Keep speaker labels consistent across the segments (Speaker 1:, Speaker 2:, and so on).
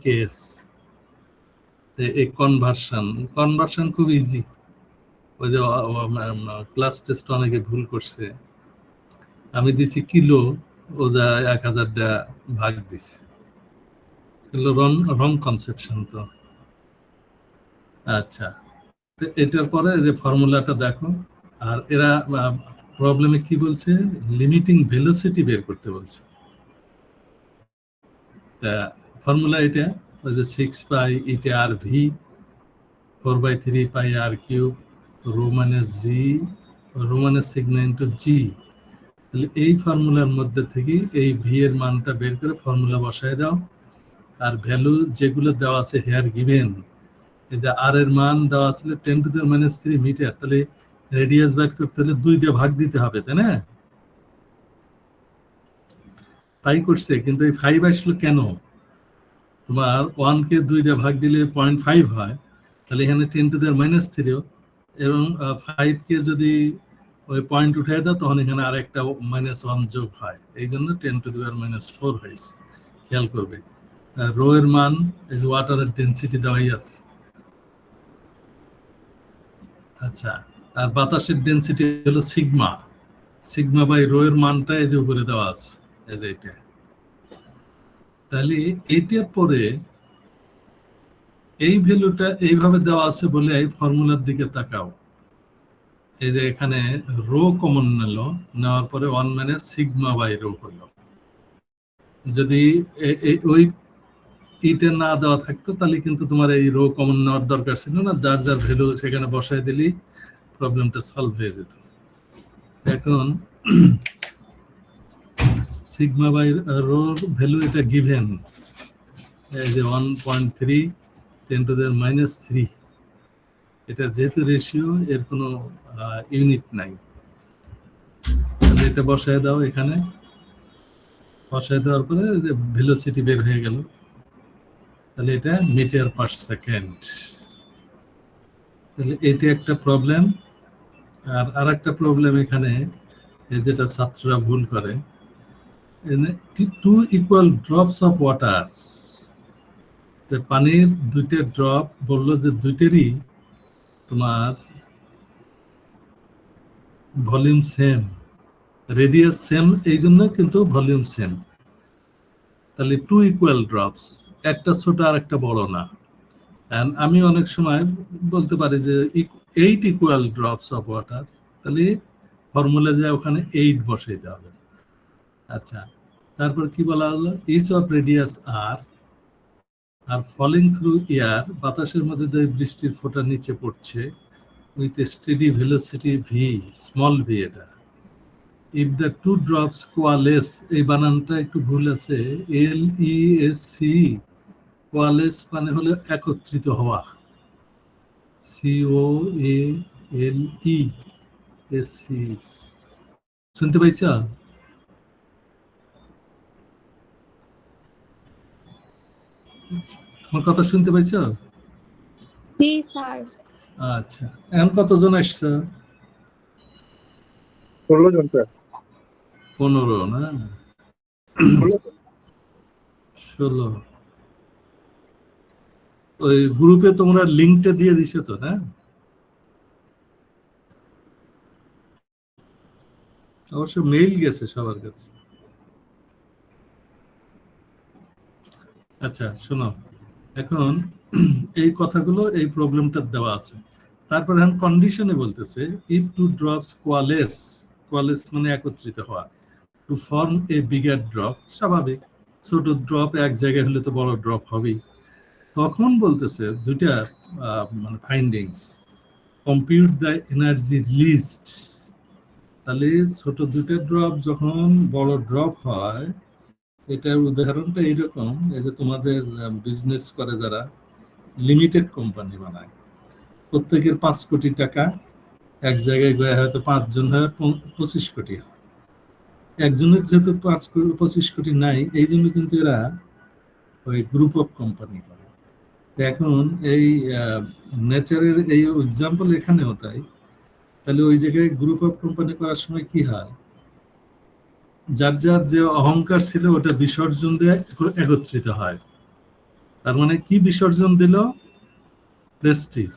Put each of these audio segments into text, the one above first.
Speaker 1: Case এই conversion খুব easy. ওই যে ক্লাস টেস্ট অনেকে ভুল করছে, আমি দিছি কিলো, ও যা 1000 দেয়া ভাগ দিছে, এগুলো রং কনসেপশন। তো আচ্ছা, এটার পরে যে ফর্মুলাটা দেখো, আর এরা প্রবলেমে কি বলছে, লিমিটিং ভেলোসিটি বের করতে বলছে। তা ফর্মুলা এটা ওই যে 6 pi eta r v 4/3 pi r cube rho minus g rho minus sigma into g. তাহলে এই ফর্মুলার মধ্যে থেকে এই ভি এর মানটা বের করে ফর্মুলা বসায় দাও, আর ভ্যালু যেগুলো দেওয়া আছে হেয়ার গিভেন, এই যে আর এর মান দেওয়া ছিল 10⁻³ মিটার, তাহলে রেডিয়াস বাইর করতে হলে 2 দিয়ে ভাগ দিতে হবে, তাই না? তাই করছে, কিন্তু এই 5 আসলো কেন? তোমার 1 কে 2 দিয়ে ভাগ দিলে 0.5 হয়, তাহলে এখানে 10⁻³ এবং 5 কে যদি ওই পয়েন্ট উঠাই দাও, তখন এখানে আরেকটা -1 যোগ হয়, এই জন্য 10⁻⁴ হয়েছে। খেয়াল করবে রো এর মান, এই যে ওয়াটারের ডেনসিটি দেওয়াই আছে। আচ্ছা, আর বাতাসের ডেনসিটি হলো সিগমা, সিগমা বাই রো এর মানটা এই যে উপরে দেওয়া আছে, এই যে এটা। তাহলে এইটার পরে এই ভ্যালুটা এইভাবে দেওয়া আছে বলে এই ফর্মুলার দিকে তাকাও, এই যে এখানে রো কমন নেওয়ার পরে 1 - সিগমা বাই রো হলো। যদি ওই এইটা না দেওয়া থাকতো, তাহলে কিন্তু তোমার এই রো কমন নেওয়ার দরকার ছিল না, যার যার ভ্যালু সেখানে বসায় দিলেই প্রবলেমটা সলভ হয়ে যেত। এখন সিগমা বাই রোর ভ্যালু এটা গিভেন, এই যে 1.3 10⁻³ এটা যেহেতু রেশিও, এর কোনো ইউনিট নাই, তাহলে এটা বসায় দাও এখানে। বসায় দেওয়ার পরে যে ভেলোসিটি বের হয়ে গেল, তাহলে এটা মিটার পার সেকেন্ড। তাহলে এটা একটা প্রবলেম। আর আরেকটা প্রবলেম এখানে, যেটা ছাত্ররা ভুল করে, 2 ইকুয়াল ড্রপস অফ ওয়াটার, পানির 2টে ড্রপ বললো যে দুইটারই তোমার ভলিউম সেম, রেডিয়াস সেম, এই জন্য কিন্তু ভলিউম সেম। তাহলে 2 ইকুয়াল ড্রপস, একটা ছোট আর একটা বড় না। আমি অনেক সময় বলতে পারি যে 8 ইকুয়াল ড্রপস অফ ওয়াটার, তাহলে ফর্মুলা যায় ওখানে 8 বসাইতে হবে। আচ্ছা, তারপর কি বলা হলো, each of radius R falling through air, বাতাসের মধ্যে দিয়ে বৃষ্টির ফোঁটা নিচে পড়ছে, with a steady velocity V, small V এটা। ইফ দ্য 2 ড্রপস কোয়ালেস, এই বানানটা একটু ভুল আছে, LESC, কোয়ালেস মানে হলো একত্রিত হওয়া, COALESC। শুনতে পাইছ? আমার কথা শুনতে পাইছ?
Speaker 2: জি স্যার।
Speaker 1: আচ্ছা, এখন কতজন আসছে?
Speaker 3: 16 জন স্যার।
Speaker 1: 15 না? 16। ওই গ্রুপে তোমরা লিঙ্কটা দিয়ে দিছো তো, না? অবশ্য মেইল গেছে সবার কাছে। আচ্ছা শোনো, এখন এই কথাগুলো, এই প্রবলেমটা দেওয়া আছে। তারপর এখন কন্ডিশনে বলতেছে, ইফ 2 ড্রপস কোয়ালেস, কোয়ালেস মানে একত্রিত হওয়া, to form a bigger drop, স্বাভাবিক ছোট ড্রপ এক জায়গায় হলে তো বড় ড্রপ হবেই। তখন বলতেছে দুইটা মানে findings, compute the energy released. তাহলে ছোট দুইটা ড্রপ যখন বড় ড্রপ হয়, এটার উদাহরণটা এইরকম, এই যে তোমাদের বিজনেস করে যারা, লিমিটেড কোম্পানি বানায়, প্রত্যেকের 5 কোটি টাকা, এক জায়গায় গিয়ে হয়তো 5 জন হয় 25 কোটি হয়। একজনের যেহেতু 25 কোটি নাই, এই জন্য কিন্তু এরা ওই গ্রুপ অফ কোম্পানি করে। এখন এই নেচারের এই এক্সাম্পল এখানেও তাই। তাহলে ওই জায়গায় গ্রুপ অফ কোম্পানি করার সময় কি হয়, যার যার যে অহংকার ছিল ওটা বিসর্জন দিয়ে একত্রিত হয়। তার মানে কি বিসর্জন দিল? প্রেস্টিজ।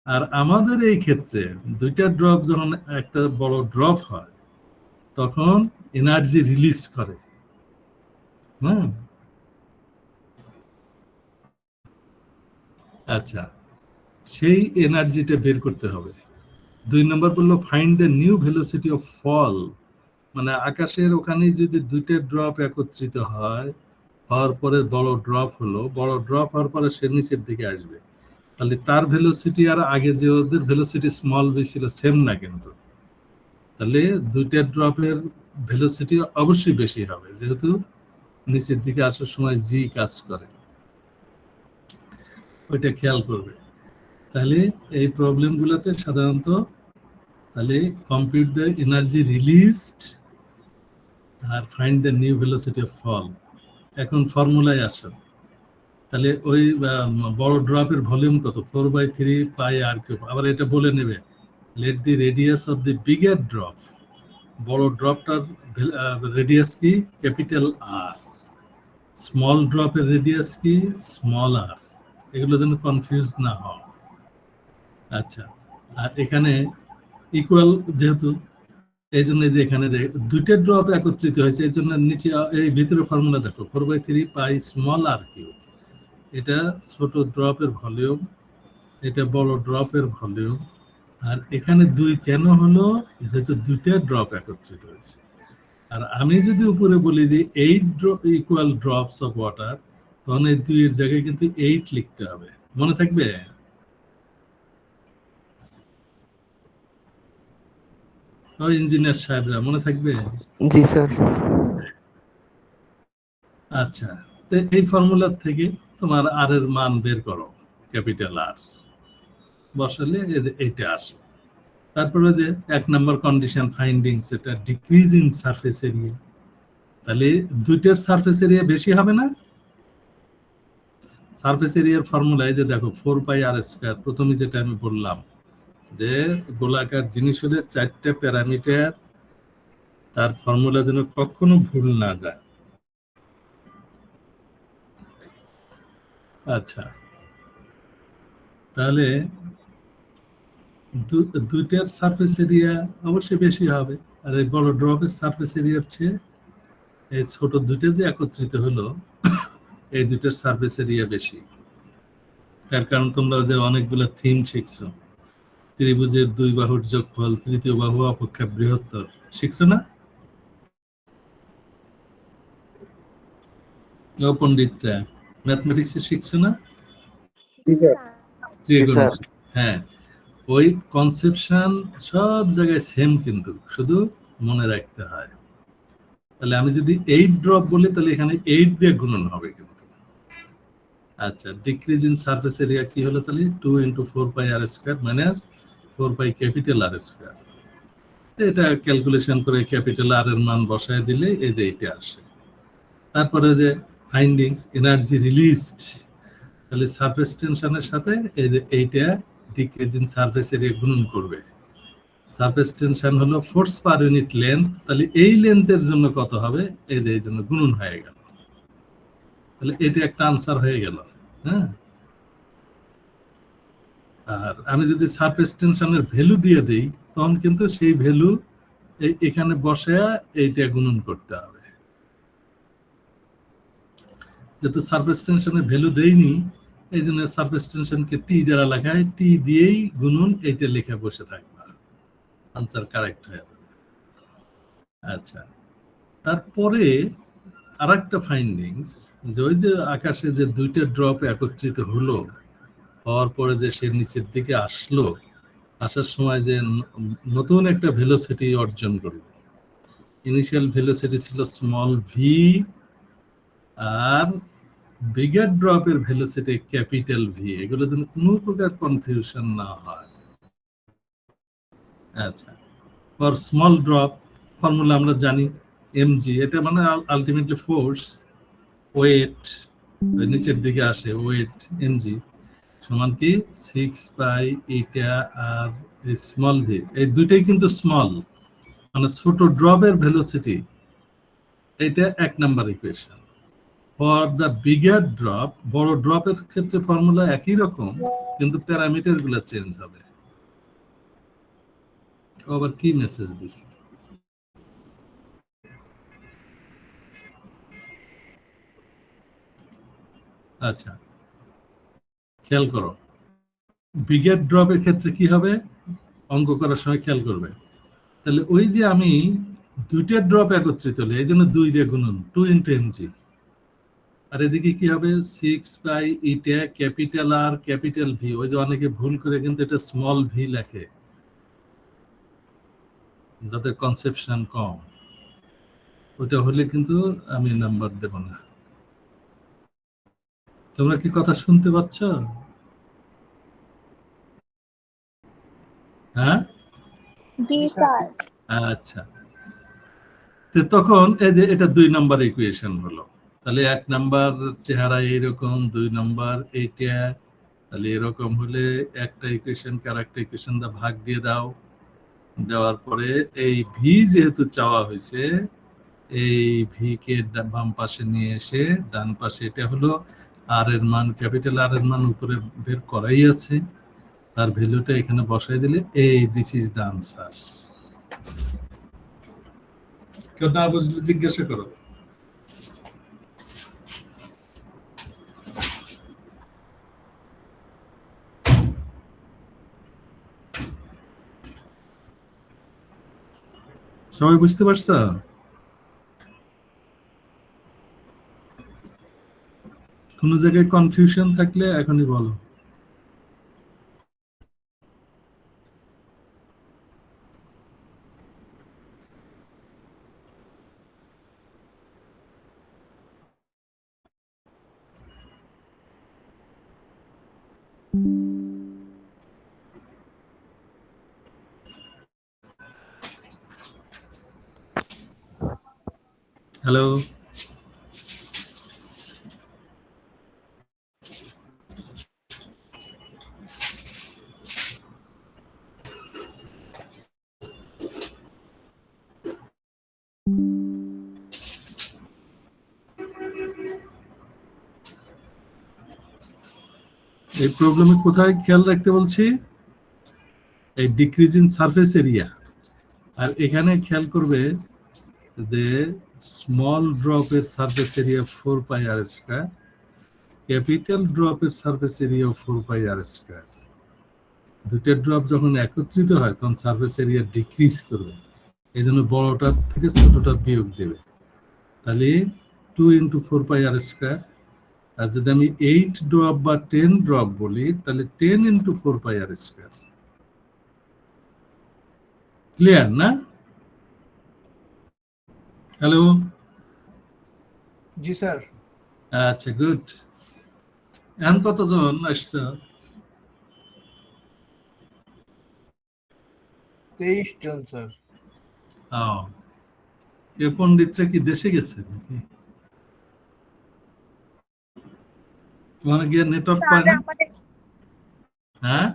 Speaker 1: আর আমাদের এই ক্ষেত্রে দুইটা ড্রপ যখন একটা বড় ড্রপ হয় তখন এনার্জি রিলিজ করে। আচ্ছা, সেই এনার্জিটা বের করতে হবে। 2 নম্বর বললো find the new velocity of fall, মানে আকাশের ওখানে যদি দুইটা ড্রপ একত্রিত হয়, হওয়ার পরে বড় ড্রপ হলো, বড় ড্রপ হওয়ার পরে সে নিচের দিকে আসবে, তাহলে তার ভেলোসিটি আর আগে যে ওদের ভেলোসিটি স্মল ভি ছিল সেম না কিন্তু, তাহলে দুইটা ড্রপের ভেলোসিটি অবশ্যই বেশি হবে, যেহেতু নিচের দিকে আসার সময় জি কাজ করে, ওইটা খেয়াল করবে। তাহলে এই প্রবলেমগুলোতে সাধারণত তাহলে কম্পিউট দ্য এনার্জি রিলিজড আর find the new velocity of fall. এখন ফর্মুলায় আসো, তাহলে ওই বড় ড্রপের ভলিউম কত? 4/3 পাই আর কিউব। আবার এটা বলে নেবে, let the radius of the bigger drop, বড় ড্রপটার রেডিয়াস কি? Capital R. স্মল ড্রপের রেডিয়াস কি? Small R. এগুলো যেন কনফিউজ না হয়। আচ্ছা, আর এখানে ইকুয়াল যেহেতু, এই জন্য যে এখানে দুইটা ড্রপ একত্রিত হয়েছে, এই জন্য নিচে এই ভিতরে ফর্মুলা দেখো, 4/3 পাই স্মল আর কিউব। এটা ছোট ড্রপের ভলিউম, এটা বড় ড্রপের ভলিউম। আর এখানে 2 কেন হলো? যেহেতু দুইটা ড্রপ একত্রিত হয়েছে। আর আমি যদি উপরে বলি যে 8 ইকুয়াল ড্রপস অফ ওয়াটার, তখন এই 2 এর জায়গায় কিন্তু 8 লিখতে হবে। মনে থাকবে? ওই ইঞ্জিনিয়ার সাহেবরা মনে থাকবে?
Speaker 3: জি স্যার।
Speaker 1: আচ্ছা, তো এই ফর্মুলার থেকে তোমার আর এর মান বের করো, ক্যাপিটাল আর বসালে এইটা আসে। তারপরে যে 1 নম্বর কন্ডিশন ফাইন্ডিংস, এটা ডিক্রিজ ইন সারফেস এরিয়া, তাহলে দুইটার সারফেস এরিয়া বেশি হবে না? সারফেস এরিয়ার ফর্মুলায় যে দেখো 4 পাই আর স্কয়ার, প্রথমে যেটা আমি বললাম যে গোলাকার জিনিস হলে 4টা প্যারামিটার, তার ফর্মুলা যেন কখনো ভুল না যায়। আচ্ছা, তাহলে দুইটার সারফেস এরিয়া অবশ্যই বেশি হবে, আর এই বড় ড্রপের সারফেস এরিয়ার চেয়ে এই ছোট দুইটা যে একত্রিত হলো, এই দুইটার সারফেস এরিয়া বেশি। তার কারণ তোমরা যে অনেকগুলো থিম শিখছো, ত্রিভুজের 2 বাহুর যোগফল তৃতীয় বাহু অপেক্ষা বৃহত্তর, শিখছো না? ও পণ্ডিতরা, ম্যাথমেটিক্সে শিখছো না?
Speaker 2: জি স্যার।
Speaker 1: ত্রিকোণমিতি, হ্যাঁ, ওই কনসেপশন সব জায়গায় সেম, কিন্তু শুধু মনে রাখতে হয়। তাহলে আমি যদি 8 ড্রপ বলি, তাহলে এখানে 8 দিয়ে গুণন হবে কিন্তু। আচ্ছা, ডিক্রিজ ইন সারফেস এরিয়া কি হলো? তাহলে 2 × 4 pi r square minus 4 pi capital r square. এটা ক্যালকুলেশন করে ক্যাপিটাল আর এর মান বসায় দিলে এই যে এটা আসে। তারপরে যে ফাইন্ডিংস এনার্জি রিলিজড, তাহলে সারফেস টেনশনের সাথে এই যে এইটা ডিক্রিজ ইন সারফেস এরিয়া গুণন করবে। সারফেস টেনশন হলো ফোর্স পার ইউনিট লেন্থ, তাহলে এই লেন্থের জন্য কত হবে? এই যে এই জন্য গুণন হয়ে গেল, তাহলে এটা একটা আনসার হয়ে গেল। হ্যাঁ, আর আমি যদি সারফেস টেনশনের ভ্যালু দিয়ে দেই, তখন কিন্তু সেই ভ্যালু এখানে বসে এইটা গুণন করতে হবে। যেহেতু সারফেস টেনশনের ভ্যালু দেইনি, এই জন্য সারফেস টেনশনকে টি দ্বারা লেখায়, টি দিয়েই গুণন এইটা লেখা বসে থাকবে, আনসার কারেক্ট হয়ে যাবে। আচ্ছা, তারপরে আর একটা ফাইন্ডিংস, যে ওই যে আকাশে যে দুইটা ড্রপ একত্রিত হলো, হওয়ার পরে যে সে নিচের দিকে আসলো, আসার সময় যে নতুন একটা ভেলোসিটি অর্জন করলো। ইনিশিয়াল ভেলোসিটি ছিল স্মল ভি, আর বিগার ড্রপের ভেলোসিটি ক্যাপিটাল ভি। এগুলো যেন কোনো প্রকার কনফিউশন না হয়। আচ্ছা, ফর স্মল ড্রপ ফর্মুলা আমরা জানি এমজি, এটা মানে আলটিমেটলি ফোর্স, ওয়েট নিচের দিকে আসে, ওয়েট এমজি সমান কি 6 পাই এটা আর স্মল ভি, এই দুইটাই কিন্তু স্মল, মানে ছোট ড্রপের ভেলোসিটি। এটা 1 number equation. For the bigger drop, বড় ড্রপের ক্ষেত্রে ফর্মুলা একই রকম, কিন্তু প্যারামিটার গুলো চেঞ্জ হবে। আবার কি মেসেজ দিছে? আচ্ছা, খেয়াল করো, বিগার ড্রপের ক্ষেত্রে কি হবে অঙ্ক করার সময় খেয়াল করবে। তাহলে ওই যে আমি দুইটা ড্রপ একত্রিত হলে এই জন্য 2 দিয়ে গুণন, 2 ইন্টু mg। আর এদিকে কি হবে 6 এটা ক্যাপিটাল আর ক্যাপিটাল ভি। ওই যে অনেকে ভুল করে কিন্তু এটা স্মল ভি লেখে, যাদের কনসেপশন কম, ওটা হলে কিন্তু আমি নাম্বার দেব না। তোমরা কি কথা শুনতে পাচ্ছ? হ্যাঁ,
Speaker 2: জি স্যার।
Speaker 1: আচ্ছা। তো তখন এই যে এটা 2 নাম্বার ইকুয়েশন হলো। তাহলে 1 নাম্বার চেহারা এইরকম, 2 নাম্বার এইটা, তাহলে এরকম হলে একটা ইকুয়েশনকে আরেকটা ইকুয়েশন দা ভাগ দিয়ে দাও। দেওয়ার পরে এই ভি যেহেতু চাওয়া হয়েছে, এই ভি কে বাম পাশে নিয়ে এসে ডান পাশে, এটা হলো আর এর মান, ক্যাপিটাল আর এর মান উপরে বের করাই আছে, তার ভ্যালুটা এখানে বসাই দিলে এই দিস ইজ দ্য আনসার। কেউ না বুঝলে জিজ্ঞাসা করো। সবাই বুঝতে পারছো? কোনো জায়গায় কনফিউশন থাকলে এখনই বলো। হ্যালো, এই প্রবলেমে কোথায় খেয়াল রাখতে বলছি? এই ডিক্রিজ ইন সারফেস এরিয়া। আর এখানে খেয়াল করবে যে small ড্রপের surface area 4 pi r square, capital ড্রপের surface area 4 pi r square. দুটো ড্রপ যখন একত্রিত হয় তখন সারফেস এরিয়া ডিক্রিজ করবে, এই জন্য বড়টার থেকে ছোটটা বিয়োগ দেবে। তাহলে 2 ইন্টু 4 পাই আর স্কয়ার। আর যদি আমি 8 ড্রপ বা 10 ড্রপ বলি তাহলে 10 into 4 pi r square. Clear না? হ্যালো,
Speaker 3: জি স্যার।
Speaker 1: আচ্ছা, গুড। এখন কতজন আসছে?
Speaker 3: 23 জন স্যার।
Speaker 1: এ পণ্ডিতরা কি দেশে গেছে নাকি? তোমার গিয়ে নেটওয়ার্ক
Speaker 2: স্যার
Speaker 1: পায় না?
Speaker 2: আমাদের
Speaker 1: হ্যাঁ,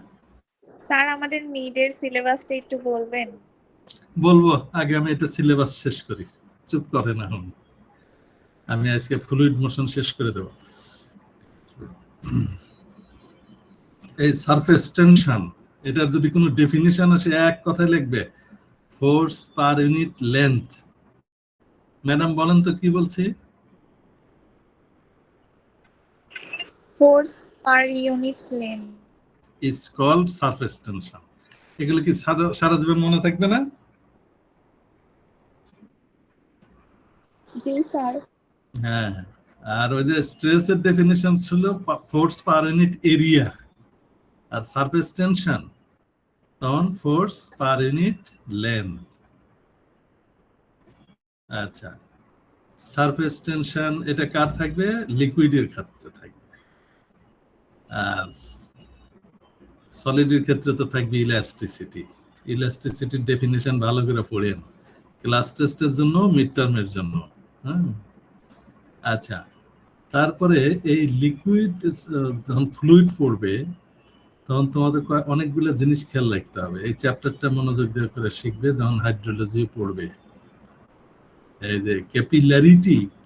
Speaker 2: স্যার আমাদের মিডের সিলেবাসটা একটু বলবেন?
Speaker 1: বলবো, আগে আমি এটা সিলেবাস শেষ করি। চুপ করে না হন, আমি আজকে ফ্লুইড মোশন শেষ করে দেব। এই সারফেস টেনশন, এটার যদি কোনো ডেফিনিশন আসে এক কথায় লিখবে, force per unit length. Madam বলেন তো কি বলছি?
Speaker 2: Force per unit length
Speaker 1: is called surface tension. এগুলো কি সারা জীবন মনে থাকবে না?
Speaker 2: জি স্যার।
Speaker 1: হ্যাঁ, আর ওই যে স্ট্রেসের ডেফিনিশন ছিল ফোর্স পার ইউনিট এরিয়া, আর সারফেস টেনশন তখন ফোর্স পার ইউনিট লেন্থ। আচ্ছা, সারফেস টেনশন এটা কার থাকবে? লিকুইডের ক্ষেত্রে থাকবে, আর সলিডের ক্ষেত্রে তো থাকবে ইলাস্টিসিটি। ইলাস্টিসিটির ডেফিনিশন ভালো করে পড়েন, ক্লাস টেস্টের জন্য, মিড টার্মের জন্য। হ্যাঁ, আচ্ছা। তারপরে এই লিকুইড যখন ফ্লুইড পড়বে তখন তোমাদের অনেকগুলো জিনিস খেয়াল রাখতে হবে। এই চ্যাপ্টারটা মনোযোগ দিয়ে করে শিখবে যখন হাইড্রোলজি পড়বে। এই যে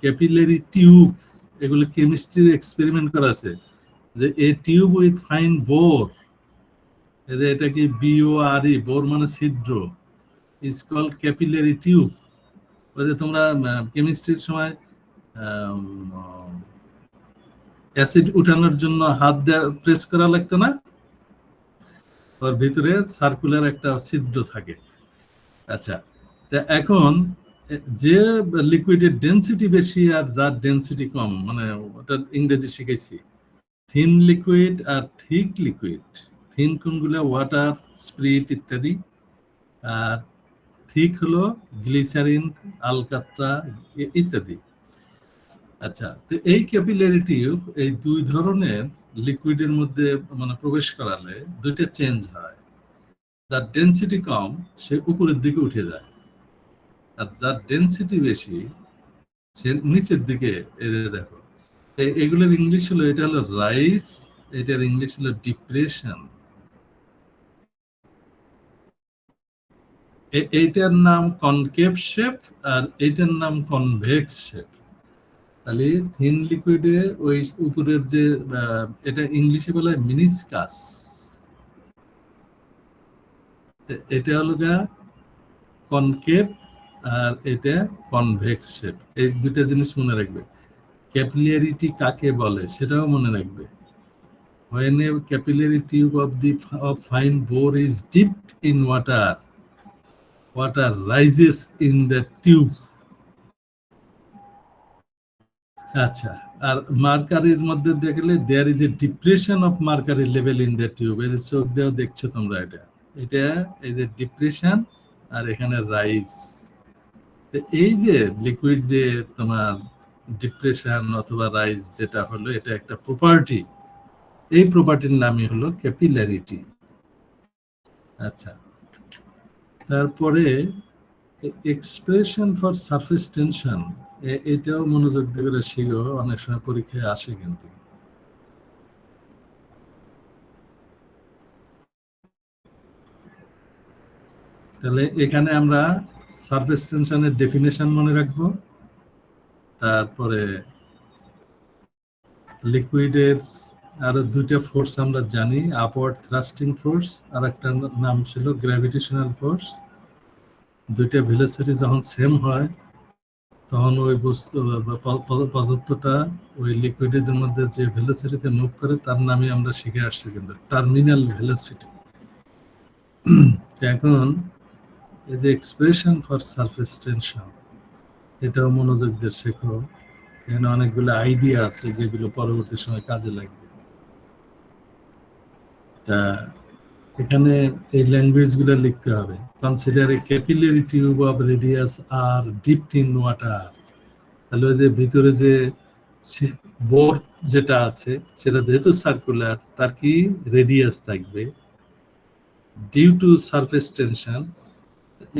Speaker 1: ক্যাপিলারি টিউব, এগুলো কেমিস্ট্রির এক্সপেরিমেন্ট করা আছে, যে a tube with fine bore, এটা কি BORE, বোর মানে ছিদ্র, ইজ কল্ড ক্যাপিলারি টিউব। ওই যে তোমরা কেমিস্ট্রির সময় অ্যাসিড উঠানোর জন্য হাত দিয়ে প্রেস করা লাগতো না, ওর ভিতরে সার্কুলার একটা ছিদ্র থাকে। আচ্ছা, তা এখন যে লিকুইডের ডেনসিটি বেশি আর যার ডেনসিটি কম, মানে ওটা ইংরেজি শিখেছি, থিন লিকুইড আর থিক লিকুইড। থিন কোনগুলো? ওয়াটার, স্পিরিট ইত্যাদি। আর থিক হলো গ্লিসারিন, আলকাত্রা ইত্যাদি। আচ্ছা, তো এই ক্যাপিলারি টিউব এই দুই ধরনের লিকুইডের মধ্যে মানে প্রবেশ করালে দুইটা চেঞ্জ হয়। যার ডেনসিটি কম সে উপরের দিকে উঠে যায়, আর যার ডেনসিটি বেশি সে নিচের দিকে। দেখো, এগুলোর ইংলিশ হলো, এটা হলো রাইজ, এটার ইংলিশ হলো ডিপ্রেশন। এইটার নাম কনকেভ শেপ আর এইটার নাম কনভেক্স শেপ। তাহলে থিন লিকুইডে ওই উপরের যে এটা ইংলিশে বলে মিনিসকাস, এটা হলো গা কনকেভ আর এটা কনভেক্স শেপ। এই দুটা জিনিস মনে রাখবে। ক্যাপিলারিটি কাকে বলে সেটাও মনে রাখবে। When a capillary tube of fine bore is dipped in water, water rises in the tube. আচ্ছা, আর মার্কারির মধ্যে দেখলে there is a depression of mercury level in the tube. এই যে চোখ দেওয়া দেখছো তোমরা, এটা এই যে ডিপ্রেশন আর এখানে রাইজ। এই যে লিকুইড যে তোমার ডিপ্রেশন অথবা রাইজ যেটা হলো, এটা একটা প্রপার্টি। এই প্রপার্টির নামই হলো ক্যাপিলারিটি। আচ্ছা, তারপরে এক্সপ্রেশন ফর সারফেস টেনশন, এটাও মনোযোগ দিয়ে শিখো, অনেক সময় পরীক্ষায় আসে কিন্তু। তাহলে এখানে আমরা সারফেস টেনশনের ডেফিনেশন মনে রাখবো, তারপরে লিকুইডের আরো দুইটা ফোর্স আমরা জানি, আপওয়ার্ড থ্রাস্টিং ফোর্স আর একটা নাম ছিল গ্র্যাভিটেশনাল ফোর্স। দুইটা ভেলোসিটি যখন সেম হয় তখন ওই বস্তু পদার্থটা ওই লিকুইডের মধ্যে যে ভেলোসিটিতে মুভ করে তার নামে আমরা শিখে আসছি কিন্তু, টার্মিনাল ভেলোসিটি। এখন এই যে এক্সপ্রেশন ফর সারফেস টেনশন, এটাও মনোযোগ দিয়ে শেখো। এখানে অনেকগুলো আইডিয়া আছে যেগুলো পরবর্তী সময় কাজে লাগবে। তা এখানে এই ল্যাঙ্গুয়েজ গুলো লিখতে হবে। Consider a capillary tube of radius R dipped in water. তাহলে ওই যে ভিতরে যে বোর যেটা আছে সেটা যেহেতু সার্কুলার, তার কি রেডিয়াস থাকবে due to surface tension.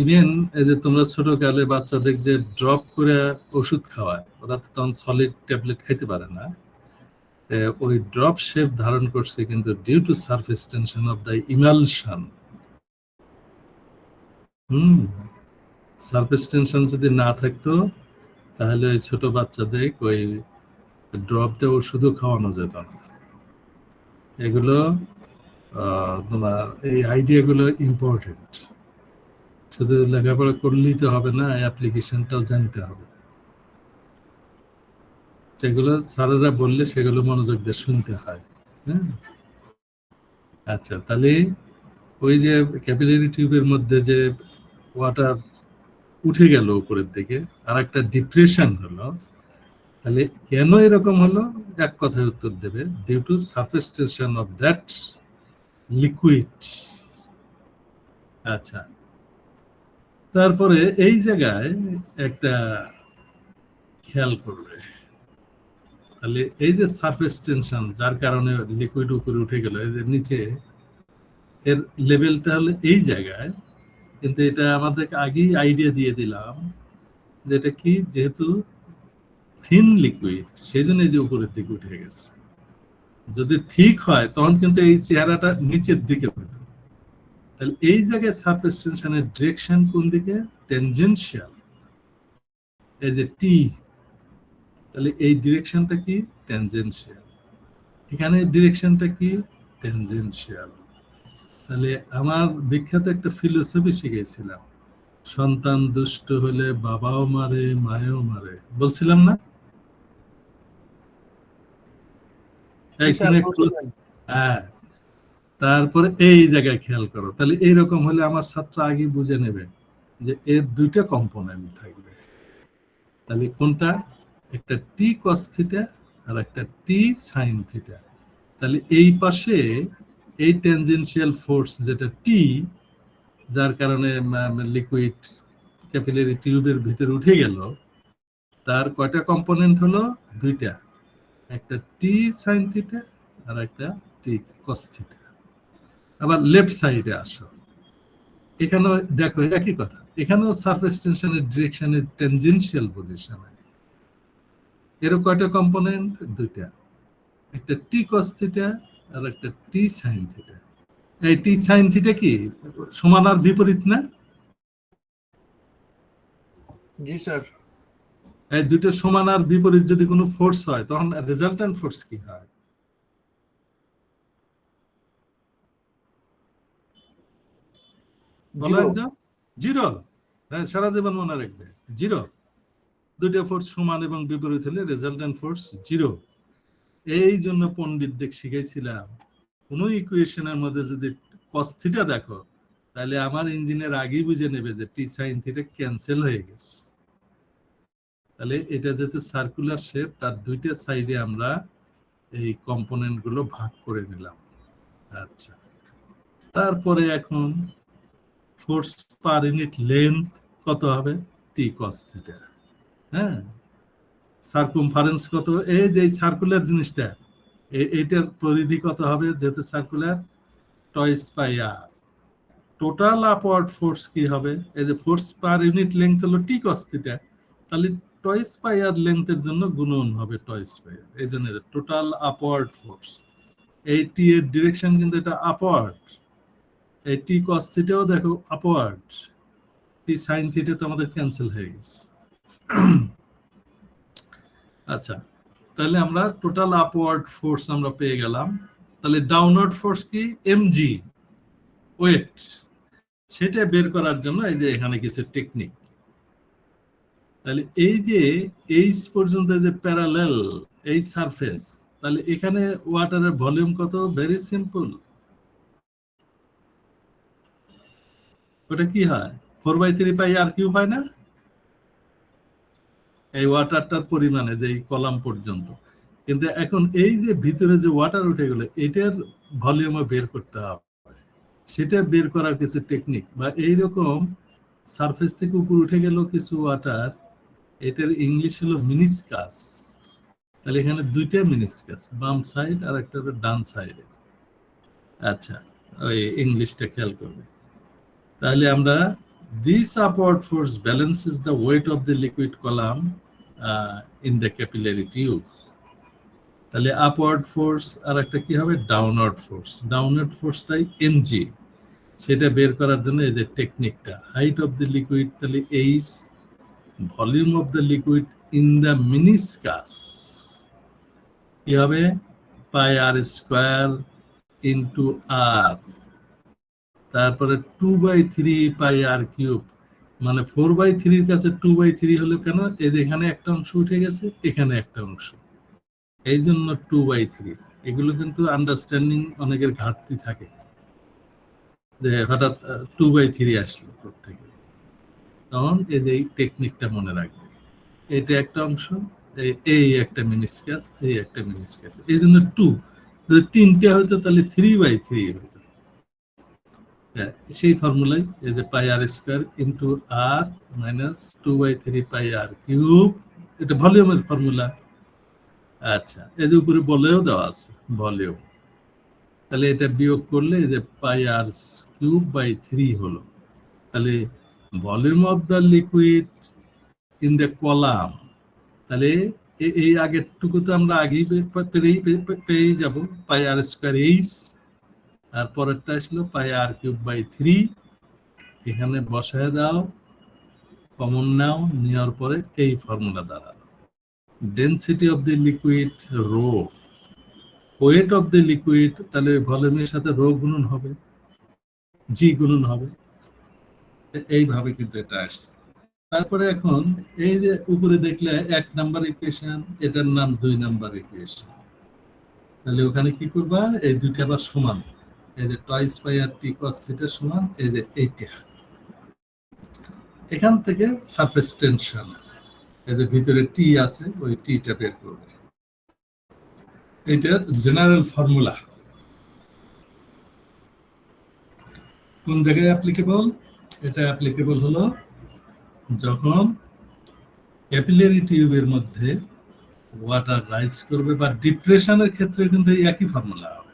Speaker 1: Even এই যে তোমরা ছোটকালে বাচ্চাদের যে ড্রপ করে ওষুধ খাওয়ায়, ওরা তো তখন সলিড ট্যাবলেট খাইতে পারে না, ওই ড্রপ শেপ ধারণ করছে কিন্তু due to surface tension of the emulsion. সারফেস টেনশন যদি না থাকতো তাহলে ওই ছোট বাচ্চাদের ওই ড্রপ দিয়ে ওষুধও খাওয়ানো যেত না। এগুলো তোমার এই আইডিয়াগুলো ইম্পর্টেন্ট। শুধু লেখাপড়া করলেই তো হবে না, অ্যাপ্লিকেশনটাও জানতে হবে। সেগুলো স্যারেরা বললে সেগুলো মনোযোগ দিয়ে শুনতে হয়। হ্যাঁ, আচ্ছা, তাহলে ওই যে ক্যাপিলারি টিউবের মধ্যে যে ওয়াটার উঠে গেল উপরের দিকে আর একটা ডিপ্রেশন হলো, তাহলে কেন এরকম হলো? এক কথায় উত্তর দেবে, due to surface tension of that liquid. আচ্ছা, তারপরে এই জায়গায় একটা খেয়াল করবে, তাহলে এই যে সারফেস টেনশন যার কারণে লিকুইড উপরে উঠে গেল, এই যে নিচে এর লেভেলটা হলো এই জায়গায়, কিন্তু এটা আমাদেরকে আগেই আইডিয়া দিয়ে দিলাম যে এটা কি, যেহেতু থিন লিকুইড সেই জন্য এই যে উপরের দিকে উঠে গেছে। যদি ঠিক হয় তখন কিন্তু এই চেহারাটা নিচের দিকে হতো। তাহলে এই জায়গায় সারফেস টেনশনের ডিরেকশন কোন দিকে? টেনজেনশিয়াল, এই যে টি। তাহলে এই ডিরেকশনটা কি? ট্যানজেনশিয়াল। এখানে ডিরেকশনটা কি? ট্যানজেনশিয়াল। তাহলে আমার বিখ্যাত একটা ফিলোসফি শিখেছিলাম, সন্তান দুষ্ট হলে বাবাও মারে মায়েও মারে, বলছিলাম না?
Speaker 3: জি স্যার,
Speaker 1: তুমি
Speaker 3: বলছিলেন।
Speaker 1: হ্যাঁ, তারপরে এই জায়গায় খেয়াল করো, তাহলে এইরকম হলে আমার ছাত্র আগে বুঝে নেবে যে এর দুইটা কম্পোনেন্ট থাকবে। তাহলে কোনটা? একটা টি কস থিটা আর একটা টি সাইন থিটা। তাহলে এই পাশে এই ট্যানজেনশিয়াল ফোর্স যেটা টি, যার কারণে লিকুইড ক্যাপিলারি টিউবের ভিতরে উঠে গেল, তার কয়টা কম্পোনেন্ট হলো? দুইটা, একটা টি সাইন থিটা আর একটা টি কস থিটা। আবার লেফট সাইডে আসো, এখানেও দেখো একই কথা, এখানেও সারফেস টেনশনের ডিরেকশনের ট্যানজেনশিয়াল পজিশনে এরও কয়টা কম্পোনেন্ট? দুইটা, একটা টি কস থিটা আর একটা টি সাইন থিটা। এই টি সাইন থিটা কি সমান আর বিপরীত না?
Speaker 3: জি স্যার।
Speaker 1: এই দুটো সমান আর বিপরীত যদি কোনো ফোর্স হয় তখন রেজাল্ট্যান্ট ফোর্স কি হয়? বলো
Speaker 3: জিরো।
Speaker 1: একজন। জিরো। হ্যাঁ, সারা জীবন মনে রাখবে, জিরো। দুটো ফোর্স সমান এবং বিপরীত হলে রেজাল্ট্যান্ট ফোর্স জিরো। এই জন্য পণ্ডিতদের শিখাইছিলাম, কোন ইকুয়েশনের মধ্যে যদি কস থিটা দেখো, তাহলে আমার ইঞ্জিনিয়ার আগেই বুঝে নেবে যে টি সাইন থিটা ক্যান্সেল হয়ে গেছে। তাহলে এটা যেহেতু সার্কুলার শেপ, তার দুইটা সাইডে আমরা এই কম্পোনেন্ট গুলো ভাগ করে নিলাম। আচ্ছা, তারপরে এখন ফোর্স পার ইউনিট লেন্থ কত হবে? টি কস থিটা। হ্যাঁ, সার্কুমফারেন্স কত? এই যে সার্কুলার জিনিসটা, এইটার পরিধি কত হবে যেহেতু সার্কুলার? টয়েস পাই আর। টোটাল আপওয়ার্ড ফোর্স কি হবে? এই যে ফোর্স পার ইউনিট লেন্থ হলো টি কস থিটা, তাহলে টয়েস পাই আর লেন্থের জন্য গুণন হবে টয়েস পাই আর, এই জন্য টোটাল আপওয়ার্ড ফোর্স। এই টি এর ডিরেকশন কিন্তু এটা আপওয়ার্ড, এই টি কস থিটাও দেখো আপওয়ার্ড, টি সাইন থিটা তো আমাদের ক্যান্সেল হয়ে গেছে। আচ্ছা, তাহলে আমরা টোটাল আপওয়ার্ড ফোর্স আমরা পেয়ে গেলাম। তাহলে ডাউনওয়ার্ড ফোর্স কি? M g, weight. সেটা বের করার জন্য এই যে এখানে কিছু টেকনিক। তাহলে এই যে এইচ পর্যন্ত যে প্যারালেল এই সারফেস, তাহলে এখানে ওয়াটারের ভলিউম কত? ভেরি সিম্পল, ওটা কি হয়? 4/3 পাই আর কিউব হয় না? এই ওয়াটারটার পরিমাণে যে এই কলাম পর্যন্ত। কিন্তু এখন এই যে ভিতরে যে ওয়াটার উঠে গেল, এটার ভলিউমও বের করতে হবে। সেটা বের করার কিছু টেকনিক, বা এইরকম সারফেস থেকে উপর উঠে গেল কিছু ওয়াটার, এটার ইংলিশ হলো মিনিসকাস। তাহলে এখানে দুইটা মিনিসকাস, বাম সাইড আর একটা ডান সাইডে। আচ্ছা, ওই ইংলিশটা খেয়াল করবে। তাহলে আমরা this upward force balances the weight of the liquid column in the capillary tube. তাহলে আপওয়ার্ড ফোর্স আর একটা কি হবে? Downward force. ডাউনওয়ার্ড ফোর্সটাই এমজি, সেটা বের করার জন্য এই যে টেকনিকটা, হাইট অফ দ্য লিকুইড তাহলে H, volume of the liquid in the meniscus কি হবে? পাই আর স্কোয়ার ইন্টু আর, তারপরে 2/3 পাই আর কিউব, মানে 4/3 কাছে 2/3 হলো কেন? এই যে এখানে একটা অংশ উঠে গেছে, এখানে একটা অংশ, এই জন্য 2/3। এগুলো কিন্তু আন্ডারস্ট্যান্ডিং অনেকের ঘাটতি থাকে, যে হঠাৎ 2/3 আসলো থেকে। তখন এই যে টেকনিকটা মনে রাখবে, এটা একটা অংশ, এই একটা মিনিসকাস, এই একটা মিনিসকাস, এই জন্য 2। যদি 3টে হতো তাহলে 3/3 হতো। সেই ফর্মুলাই এই যে পাই আর স্কোয়ার ইন্টু আর মাইনাস 2/3 পাই আর কিউব, এটা ভলিউমের ফর্মুলা। আচ্ছা, এর উপরে বলেও দেওয়া আছে ভলিউম, তাহলে এটা বিয়োগ করলে এই যে পাই আর কিউব বাই 3 হলো। তাহলে volume of the liquid in the column, তাহলে এই আগেরটুকু তো আমরা আগেই পেয়ে যাব, পাই আর স্কোয়ার এইচ, আর পরেরটা আসলো পাই আর কিউব বাই 3। এখানে বসায় দাও, কমন নাও, নেওয়ার পরে এই ফর্মুলা দাঁড়ালো। Density of the liquid rho, weight of the liquid, তাহলে ভলিউমের সাথে রো গুণন হবে, জি গুণন হবে। এইভাবে কিন্তু এটা আসছে। তারপরে এখন এই যে উপরে দেখলে 1 নাম্বার ইকুয়েশন, এটার নাম 2 নাম্বার ইকুয়েশন। তাহলে ওখানে কি করবা, এই দুইটা আবার সমান, এই যে টয়েস পাই আর টি কস থিটা সমান এই যে এইটা। এখান থেকে সারফেস টেনশন, এই যে ভিতরে টি আছে ওই টিটা বের করবে। এটা জেনারেল ফর্মুলা। কোন জায়গায় অ্যাপ্লিকেবল? এটা অ্যাপ্লিকেবল হলো যখন ক্যাপিলারি টিউবের মধ্যে ওয়াটার রাইজ করবে, বা ডিপ্রেশনের ক্ষেত্রে কিন্তু এই একই ফর্মুলা হবে।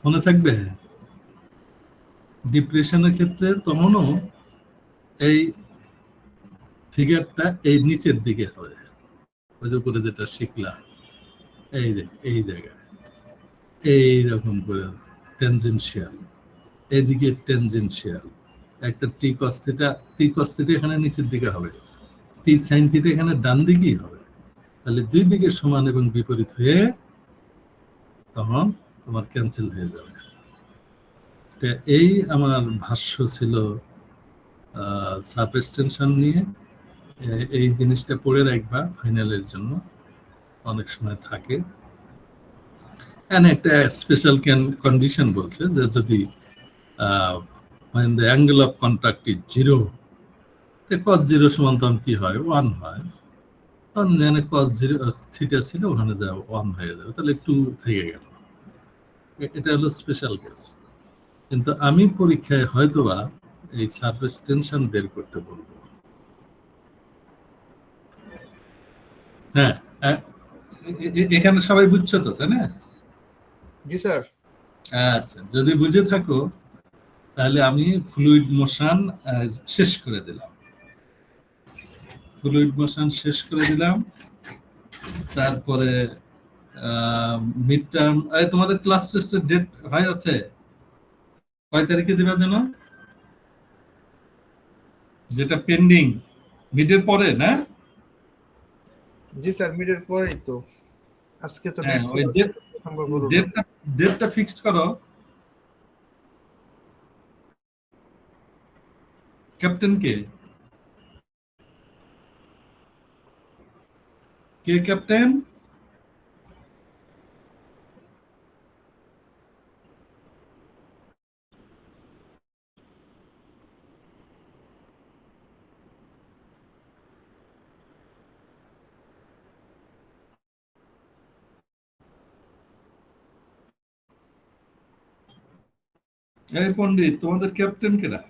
Speaker 1: মনে থাকবে, ডিপ্রেশনের ক্ষেত্রে তখনও এই ফিগারটা এই নিচের দিকে হবে, ওই যে উপরে যেটা শিখলাম, এই যে এই জায়গায় এইরকম করে টেনজেনশিয়াল, এদিকে টেনজেনশিয়াল। একটা টি কস থিটা, এখানে নিচের দিকে হবে, টি সাইন থিটা এখানে ডান দিকেই হবে। তাহলে দুই দিকে সমান এবং বিপরীত হয়ে তখন তোমার ক্যান্সেল হয়ে যাবে। তো এই আমার ভাষ্য ছিল সারফেস টেনশন নিয়ে। এই জিনিসটা পড়ে রাখবা, ফাইনালের জন্য অনেক সময় থাকে। একটা স্পেশাল কন্ডিশন বলছে যে যদি when the angle of contact is 0, তো cos 0 সমান তখন কি হয়, 1 হয়। তখন এখানে cos 0 থিটা ছিল, ওখানে যা 1 হয়ে যাবে, তাহলে 2 থেকে গেল। এটা হলো স্পেশাল কেস। কিন্তু আমি পরীক্ষায় হয়তোবা এই সারফেস টেনশন বের করতে বলবো। হ্যাঁ, এখানে সবাই বুঝছো তো, তাই না?
Speaker 3: জি স্যার।
Speaker 1: আচ্ছা, যদি বুঝে থাকো তাহলে আমি ফ্লুইড মোশন শেষ করে দিলাম। তারপরে মিড টার্ম, তোমাদের ক্লাস টেস্টের ডেট হয় আছে, কয় তারিখে দিবা যেন? যেটা পেন্ডিং মিডের পরে না?
Speaker 3: জি স্যার, মিডের পরেই তো। আজকে তো
Speaker 1: হ্যাঁ, ওই ডেটটা ফিক্সড করো। ক্যাপ্টেন কে ক্যাপ্টেন? এই পণ্ডিত, তোমাদের ক্যাপ্টেন কেডা?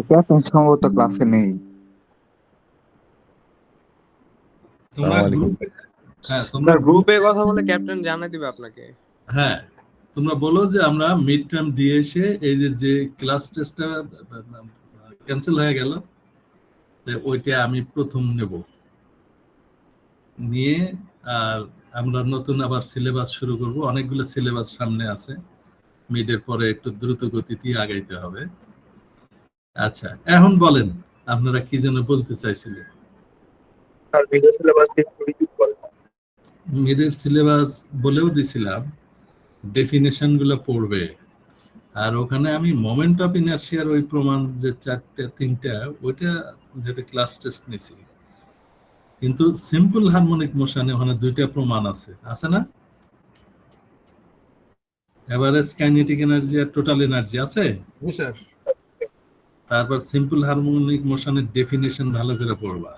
Speaker 4: ক্যাপ্টেন সম্ভবত ক্লাসে নেই।
Speaker 1: তোমরা গ্রুপে, হ্যাঁ তোমরা
Speaker 5: স্যার গ্রুপে কথা বলে ক্যাপ্টেন জানিয়ে দিবে আপনাকে।
Speaker 1: হ্যাঁ, তোমরা বলো যে আমরা মিড টার্ম দিয়ে এসে এই যে ক্লাস টেস্টটা ক্যান্সেল হয়ে গেল, ওইটা আমি প্রথম নেব, নিয়ে আর আমরা নতুন আবার সিলেবাস শুরু করব। অনেকগুলো সিলেবাস সামনে আছে, মিডের পরে একটু দ্রুত গতিতে আগাইতে হবে। আচ্ছা, এখন বলেন আপনারা কি যেন বলতে চাইছিলেন? মিডের সিলেবাস বলেও দিছিলাম, ডেফিনেশন গুলো পড়বে। আর ওখানে আমি মোমেন্ট অফ ইনার্শিয়ার ওই প্রমাণ যে 4-3টা, ওইটা যেটা ক্লাস টেস্ট নিছি, কিন্তু সিম্পল হারমোনিক মোশনে ওখানে 2টা প্রমাণ আছে না? এভারেজ কাইনেটিক এনার্জি আর টোটাল এনার্জি আছে।
Speaker 3: জি স্যার।
Speaker 1: তারপর সিম্পল হারমোনিক মোশনের ডেফিনেশন ভালো করে পড়বা,